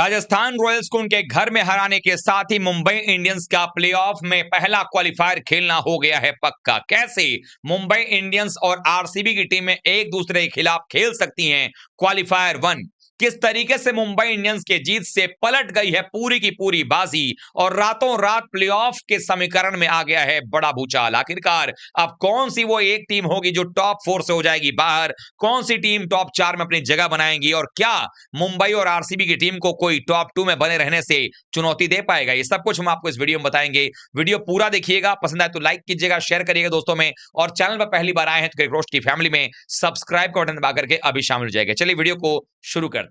Rajasthan Royals को उनके घर में हराने के साथ ही मुंबई इंडियंस का प्लेऑफ में पहला क्वालिफायर खेलना हो गया है पक्का। कैसे मुंबई इंडियंस और आरसीबी की टीमें एक दूसरे के खिलाफ खेल सकती हैं क्वालिफायर वन। किस तरीके से मुंबई इंडियंस के जीत से पलट गई है पूरी की पूरी बाजी और रातों रात प्लेऑफ के समीकरण में आ गया है बड़ा भूचाल। आखिरकार अब कौन सी वो एक टीम होगी जो टॉप 4 से हो जाएगी बाहर, कौन सी टीम टॉप 4 में अपनी जगह बनाएगी और क्या मुंबई और आरसीबी की टीम को कोई टॉप 2 में बने रहने से चुनौती दे पाएगा, ये सब कुछ हम आपको इस वीडियो में बताएंगे। वीडियो पूरा देखिएगा, पसंद आए तो लाइक कीजिएगा, शेयर करिएगा दोस्तों में, और चैनल पर पहली बार आए हैं तो क्रिकेट रोस्ट की फैमिली में सब्सक्राइब का बटन दबा करके अभी शामिल हो जाएगा। चलिए वीडियो को शुरू करते हैं।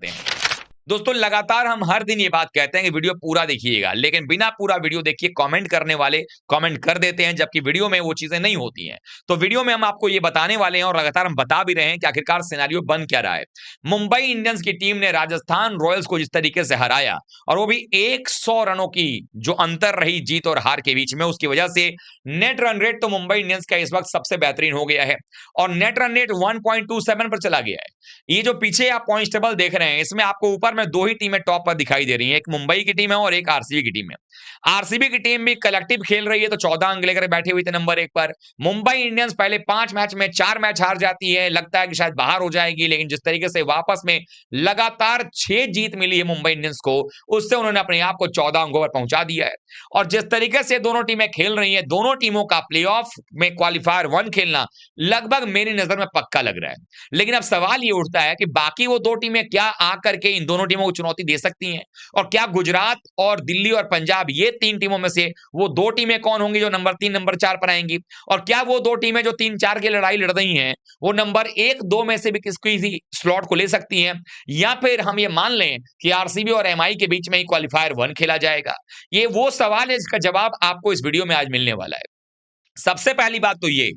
दोस्तों लगातार हम हर दिन ये बात कहते हैं कि वीडियो पूरा देखिएगा, लेकिन बिना पूरा वीडियो देखिए कमेंट करने वाले कमेंट कर देते हैं, जबकि वीडियो में वो चीजें नहीं होती हैं। तो वीडियो में हम आपको ये बताने वाले हैं और लगातार हम बता भी रहे हैं कि आखिरकार सिनेरियो बन क्या रहा है। मुंबई इंडियंस की टीम ने राजस्थान रॉयल्स को जिस तरीके से हराया, और वो भी 100 रनों की जो अंतर रही जीत और हार के बीच में, उसकी वजह से नेट रन रेट तो मुंबई इंडियंस का इस वक्त सबसे बेहतरीन हो गया है और नेट रन रेट 1.27 पर चला गया है। ये जो पीछे आप पॉइंट्स टेबल देख रहे हैं, इसमें आपको ऊपर में दो ही टीमें टॉप पर दिखाई दे रही हैं, एक मुंबई की टीम है और एक आरसीबी की टीम है। आरसीबी की टीम भी कलेक्टिव खेल रही है तो 14 अंक लेकर बैठी हुई थी नंबर 1 पर। मुंबई इंडियंस पहले 5 मैच में 4 मैच हार जाती है, लगता है कि शायद बाहर हो जाएगी, लेकिन जिस तरीके से वापस में लगातार 6 जीत मिली है मुंबई इंडियंस को, उससे उन्होंने अपने आप को 14 अंकों पर पहुंचा दिया है। और जिस तरीके से दोनों टीमें खेल रही हैं, दोनों टीमों का प्लेऑफ में क्वालिफायर 1 खेलना लगभग मेरी नजर में पक्का लग रहा है। लेकिन अब सवाल ये उठता है कि बाकी वो दो टीमें क्या आकर के इन दोनों टीमों को चुनौती दे सकती हैं, और क्या गुजरात और दिल्ली और पंजाब, ये 3 टीमों में से वो 2 टीमें कौन होंगी जो नंबर 3 नंबर 4 पर आएंगी, और क्या वो 2 टीमें जो 3-4 की लड़ाई लड़ रही हैं वो नंबर 1-2 में से भी किसी स्लॉट को ले सकती हैं, या फिर हम ये मान लें कि आरसीबी और एमआई के बीच में ही क्वालिफायर 1 खेला जाएगा। ये वो सवाल है जिसका जवाब आपको इस वीडियो में आज मिलने वाला है। सबसे पहली बात तो ये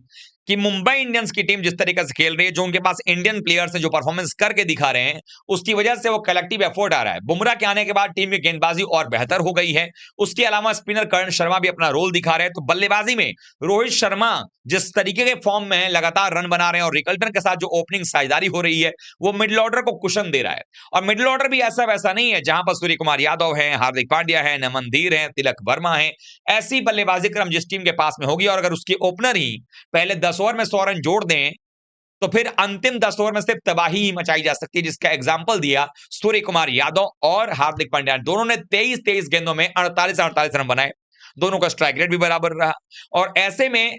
कि मुंबई इंडियंस की टीम जिस तरीके से खेल रही है, जो उनके पास इंडियन प्लेयर्स हैं जो परफॉर्मेंस करके दिखा रहे हैं, उसकी वजह से वो कलेक्टिव एफर्ट आ रहा है। बुमराह के आने के बाद टीम की गेंदबाजी और बेहतर हो गई है। उसके अलावा स्पिनर करण शर्मा भी अपना रोल दिखा रहे हैं। तो बल्लेबाजी में रोहित शर्मा जिस तरीके के फॉर्म में है, लगातार रन बना रहे हैं, और रिकल्टन के साथ जो ओपनिंग साझेदारी हो रही है वो मिडिल ऑर्डर को कुशन दे रहा है। और मिडिल ऑर्डर भी ऐसा वैसा नहीं है, जहां पर सूर्य कुमार यादव है, हार्दिक पांड्या है, नमन धीर है, तिलक वर्मा है। ऐसी बल्लेबाजी क्रम जिस टीम के पास में होगी, और अगर उसकी ओपनर ही पहले 10 ओवर में 100 रन जोड़ दें तो फिर अंतिम 10 ओवर में सिर्फ तबाही ही मचाई जा सकती है, जिसका एग्जांपल दिया सूर्य कुमार यादव और हार्दिक पांड्या। दोनों ने 23 गेंदों में 48 रन बनाए, दोनों का स्ट्राइक रेट भी बराबर रहा। और ऐसे में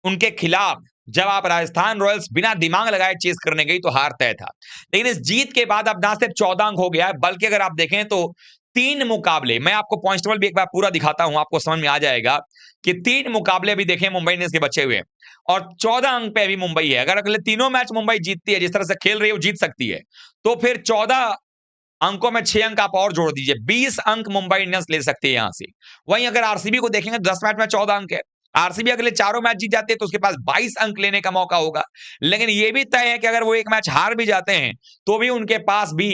उनके खिलाफ जब आप राजस्थान रॉयल्स बिना दिमाग लगाए चेस करने गई तो हार तय था। लेकिन इस जीत के बाद अब ना सिर्फ 14 अंक हो गया है, बल्कि अगर आप देखें तो 3 मुकाबले, मैं आपको पॉइंट्स टेबल भी एक बार पूरा दिखाता हूं, आपको समझ में आ जाएगा कि 3 मुकाबले अभी देखें मुंबई इंडियंस के बचे हुए हैं और 14 अंक पे अभी मुंबई है। अगर अगले तीनों मैच मुंबई जीतती है, जिस तरह से खेल रही है वो जीत सकती है, तो फिर 14 अंकों में 6 अंक आप और जोड़ दीजिए, 20 अंक मुंबई इंडियंस ले सकती है यहां से। वहीं अगर आरसीबी को देखेंगे तो 10 मैच में 14 अंक है। आरसीबी अगले चारों मैच जीत जाते हैं तो उसके पास 22 अंक लेने का मौका होगा। लेकिन यह भी तय है कि अगर वो एक मैच हार भी जाते हैं तो भी उनके पास भी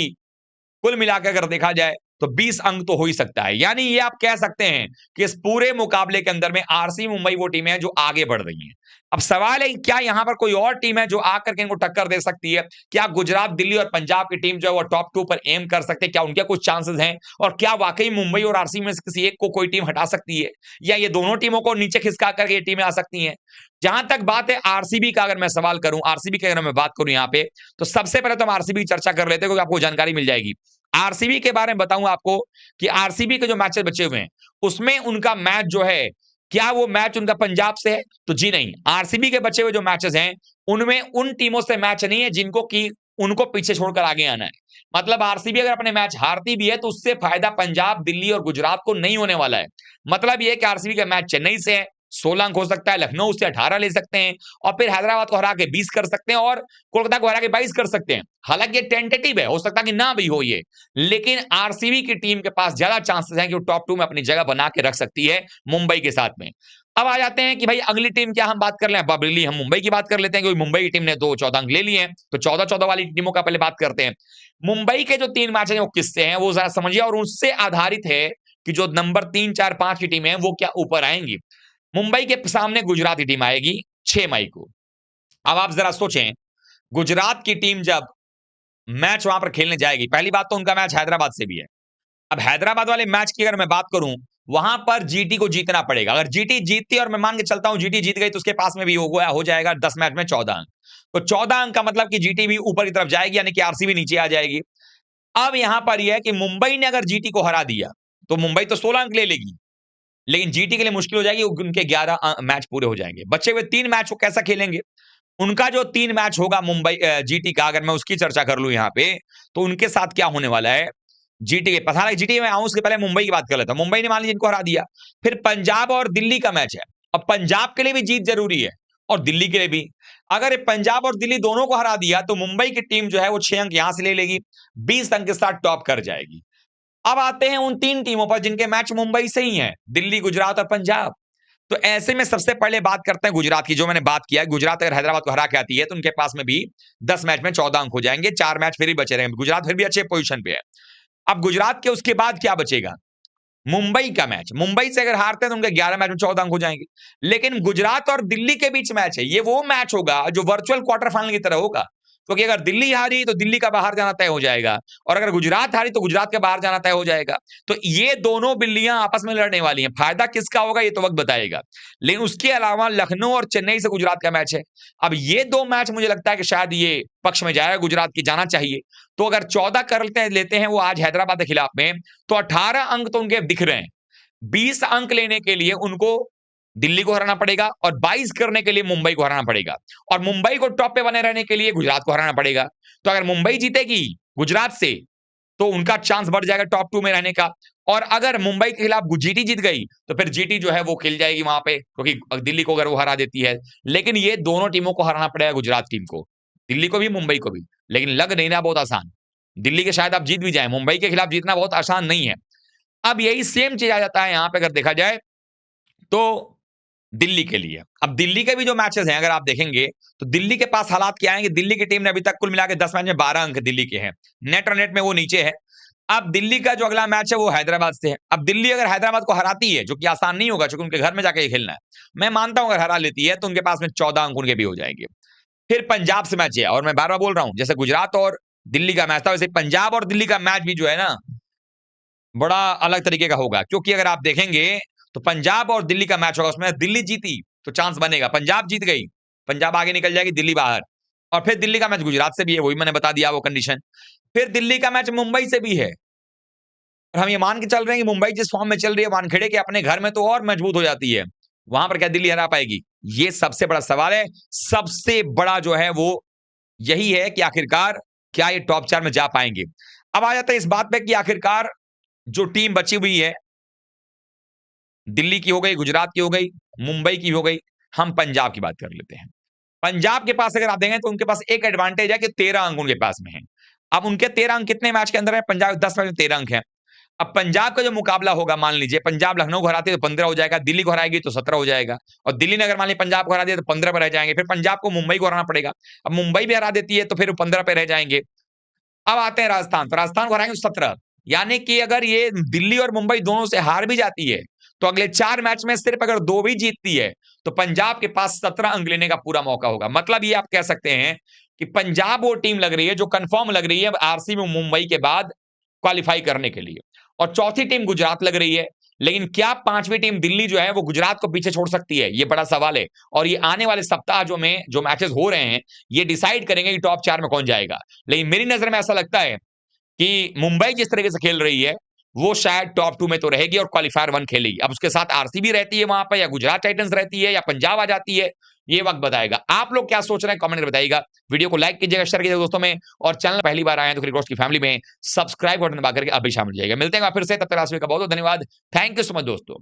कुल मिलाकर अगर देखा जाए तो 20 अंक तो हो ही सकता है। यानी ये आप कह सकते हैं कि इस पूरे मुकाबले के अंदर में आरसीबी मुंबई वो टीमें हैं जो आगे बढ़ रही हैं। अब सवाल है क्या यहां पर कोई और टीम है जो आकर के इनको टक्कर दे सकती है? क्या गुजरात, दिल्ली और पंजाब की टीम जो है वो टॉप 2 पर एम कर सकते हैं? क्या उनके कुछ चांसेस हैं? और क्या वाकई मुंबई और आरसीबी में से किसी एक को कोई टीम हटा सकती है, या ये दोनों टीमों को नीचे खिसका करके ये टीमें आ सकती हैं? जहां तक बात है आरसीबी का, अगर मैं सवाल करूं, आरसीबी की अगर मैं बात करूं यहां पे, तो सबसे पहले तो हम आरसीबी की चर्चा कर लेते हैं क्योंकि आपको जानकारी मिल जाएगी। आरसीबी के बारे में बताऊं आपको कि आरसीबी के जो मैचेस बचे हुए हैं उसमें उनका मैच जो है, क्या वो मैच उनका पंजाब से है? तो जी नहीं। आरसीबी के बचे हुए जो मैचेस हैं उनमें उन टीमों से मैच नहीं है जिनको कि उनको पीछे छोड़कर आगे आना है। मतलब आरसीबी अगर अपने मैच हारती भी है तो उससे फायदा पंजाब, दिल्ली और गुजरात को नहीं होने वाला है। मतलब ये है कि आरसीबी का मैच चेन्नई से है, 16 अंक हो सकता है, लखनऊ से 18 ले सकते हैं, और फिर हैदराबाद को हरा के 20 कर सकते हैं, और कोलकाता को हरा के 22 कर सकते हैं। हालांकि ये टेंटेटिव है, हो सकता है कि ना भी हो ये, लेकिन आरसीबी की टीम के पास ज्यादा चांसेस हैं कि वो टॉप 2 में अपनी जगह बना के रख सकती है मुंबई के साथ में। अब आ जाते हैं कि भाई अगली टीम क्या हम बात कर लें, पब्लिकली हम मुंबई की बात कर लेते हैं क्योंकि मुंबई की टीम ने 14 अंक ले लिए हैं, तो 14-14 वाली टीमों का पहले बात करते हैं। मुंबई के जो 3 मैच हैं वो किससे हैं वो जरा समझिए, और उससे आधारित है कि जो नंबर 3, 4, 5 की टीम है वो क्या ऊपर आएंगी। मुंबई के सामने गुजरात की टीम आएगी 6 मई को। अब आप जरा सोचें, गुजरात की टीम जब मैच वहां पर खेलने जाएगी, पहली बात तो उनका मैच हैदराबाद से भी है, अब हैदराबाद वाले मैच की अगर मैं बात करूं, वहां पर जीटी को जीतना पड़ेगा। अगर जीटी जीतती और मैं मान के चलता हूं जीटी जीत गई तो उसके पास में भी हो जाएगा 10 मैच में 14 अंक। तो 14 अंक का मतलब कि जीटी भी ऊपर की तरफ जाएगी, यानी कि आरसीबी नीचे आ जाएगी। अब यहां पर यह है कि मुंबई ने अगर जीटी को हरा दिया तो मुंबई तो 16 अंक ले लेगी, लेकिन जीटी के लिए मुश्किल हो जाएगी, उनके 11 मैच पूरे हो जाएंगे। बचे हुए 3 मैच वो कैसा खेलेंगे? उनका जो 3 मैच होगा मुंबई जीटी का, अगर मैं उसकी चर्चा कर लूं यहां पे, तो उनके साथ क्या होने वाला है? जीटी के पता नहीं, जीटी में आऊं उसके पहले मुंबई की बात कर लेता हूं। मुंबई ने मान लीजिए इनको हरा दिया, फिर पंजाब और दिल्ली का मैच है। अब पंजाब के लिए भी जीत जरूरी है और दिल्ली के लिए भी। अगर ये पंजाब और दिल्ली दोनों को हरा दिया तो मुंबई की टीम जो है वो 6 अंक यहां से ले लेगी, 20 अंक के साथ टॉप कर जाएगी। अब आते हैं उन 3 टीमों पर जिनके मैच मुंबई से ही हैं, दिल्ली, गुजरात और पंजाब। तो ऐसे में सबसे पहले बात करते हैं गुजरात की, जो मैंने बात किया है। गुजरात अगर हैदराबाद को हरा के आती है तो उनके पास में भी 10 मैच में 14 अंक हो जाएंगे, 4 मैच फिर ही बचे रहेंगे। गुजरात फिर भी अच्छे पोजीशन पे है। अब गुजरात के उसके बाद क्या बचेगा? मुंबई का मैच। मुंबई से अगर हारते हैं तो उनके 11 मैच में 14 अंक हो जाएंगे। लेकिन गुजरात और दिल्ली के बीच मैच है, ये वो मैच होगा जो वर्चुअल क्वार्टर फाइनल की तरह होगा, क्योंकि अगर दिल्ली हारी तो दिल्ली का बाहर जाना तय हो जाएगा, और अगर गुजरात हारी तो गुजरात का बाहर जाना तय हो जाएगा। तो ये दोनों बिल्लियां आपस में लड़ने वाली हैं। फायदा किसका होगा ये तो वक्त बताएगा। लेकिन उसके अलावा लखनऊ और चेन्नई से गुजरात का मैच है। अब ये 2 मैच मुझे लगता है कि शायद ये पक्ष में जाएगा, गुजरात की जाना चाहिए। तो अगर 14 कर लेते हैं वो आज हैदराबाद के खिलाफ में, तो 18 अंक तो उनके दिख रहे हैं। 20 अंक लेने के लिए उनको दिल्ली को हराना पड़ेगा और 22 करने के लिए मुंबई को हराना पड़ेगा, और मुंबई को टॉप पे बने रहने के लिए गुजरात को हराना पड़ेगा। तो अगर मुंबई जीतेगी गुजरात से तो उनका चांस बढ़ जाएगा टॉप 2 में रहने का, और अगर मुंबई के खिलाफ जीटी जीत गई तो फिर जीटी जो है वो खेल जाएगी वहां पे, क्योंकि दिल्ली को अगर वो हरा देती है। लेकिन ये दोनों टीमों को हराना पड़ेगा, गुजरात टीम को, दिल्ली को भी, मुंबई को भी। लेकिन लग नहीं रहा बहुत आसान। दिल्ली के शायद आप जीत भी जाए, मुंबई के खिलाफ जीतना बहुत आसान नहीं है। अब यही सेम चीज आ जाता है यहां पे अगर देखा जाए तो दिल्ली के लिए। अब दिल्ली के भी जो मैचेस हैं अगर आप देखेंगे तो दिल्ली के पास हालात क्या है कि दिल्ली की टीम ने अभी तक कुल मिला के 10 मैच में 12 अंक दिल्ली के हैं, नेट और नेट में वो नीचे है। अब दिल्ली का जो अगला मैच है वो हैदराबाद से है। अब दिल्ली अगर हैदराबाद को हराती है, जो कि आसान नहीं होगा क्योंकि उनके घर में जाके खेलना है, मैं मानता हूं अगर हरा लेती है तो उनके पास में 14 अंक उनके भी हो जाएंगे। फिर पंजाब से मैच है, और मैं बार बार बोल रहा हूं जैसे गुजरात और दिल्ली का मैच था वैसे पंजाब और दिल्ली का मैच भी जो है ना बड़ा अलग तरीके का होगा, क्योंकि अगर आप देखेंगे तो पंजाब और दिल्ली का मैच होगा, उसमें दिल्ली जीती तो चांस बनेगा, पंजाब जीत गई पंजाब आगे निकल जाएगी, दिल्ली बाहर। और फिर दिल्ली का मैच गुजरात से भी है, वही मैंने बता दिया वो कंडीशन। फिर दिल्ली का मैच मुंबई से भी है, और हम ये मान के चल रहे हैं कि मुंबई जिस फॉर्म में चल रही है वानखेड़े के अपने घर में तो और मजबूत हो जाती है, वहां पर क्या दिल्ली हरा पाएगी? ये सबसे बड़ा सवाल है। सबसे बड़ा जो है वो यही है कि आखिरकार क्या ये टॉप 4 में जा पाएंगे। अब आ जाता है इस बात पे कि आखिरकार जो टीम बची हुई है, दिल्ली की हो गई, गुजरात की हो गई, मुंबई की हो गई, हम पंजाब की बात कर लेते हैं। पंजाब के पास अगर आप देखें तो उनके पास एक एडवांटेज है कि 13 अंक उनके पास में है। अब उनके 13 अंक कितने मैच के अंदर है? पंजाब 10 मैच में 13 अंक है। अब पंजाब का जो मुकाबला होगा, मान लीजिए पंजाब लखनऊ को हराती है तो 15 हो जाएगा, दिल्ली को हराएगी तो 17 हो जाएगा, और दिल्ली ने अगर मान लीजिए पंजाब को हरा दिया तो 15 पर रह जाएंगे। फिर पंजाब को मुंबई को हराना पड़ेगा, अब मुंबई भी हरा देती है तो फिर 15 पे रह जाएंगे। अब आते हैं राजस्थान, तो राजस्थान को हराएंगे 17, यानी कि अगर ये दिल्ली और मुंबई दोनों से हार भी जाती है तो अगले 4 मैच में सिर्फ अगर 2 भी जीतती है तो पंजाब के पास 17 अंक लेने का पूरा मौका होगा। मतलब ये आप कह सकते हैं कि पंजाब वो टीम लग रही है जो कंफर्म लग रही है आरसीबी मुंबई के बाद क्वालिफाई करने के लिए, और चौथी टीम गुजरात लग रही है। लेकिन क्या 5वीं टीम दिल्ली जो है वो गुजरात को पीछे छोड़ सकती है? ये बड़ा सवाल है, और ये आने वाले सप्ताह जो मैचेस हो रहे हैं ये डिसाइड करेंगे कि टॉप 4 में कौन जाएगा। लेकिन मेरी नजर में ऐसा लगता है कि मुंबई जिस तरीके से खेल रही है वो शायद टॉप 2 में तो रहेगी और क्वालिफायर 1 खेलेगी। अब उसके साथ आरसीबी रहती है वहां पर, या गुजरात टाइटंस रहती है, या पंजाब आ जाती है, ये वक्त बताएगा। आप लोग क्या सोच रहे हैं कमेंट में बताइएगा। वीडियो को लाइक कीजिएगा, शेयर कीजिएगा दोस्तों में, और चैनल पहली बार आए हैं तो क्रिकेट रोस्ट की फैमिली में सब्सक्राइब बटन दबा करके अभी शामिल हो जाएगा। मिलते हैं फिर से, तब तक का बहुत बहुत धन्यवाद। थैंक यू सो मच दोस्तों।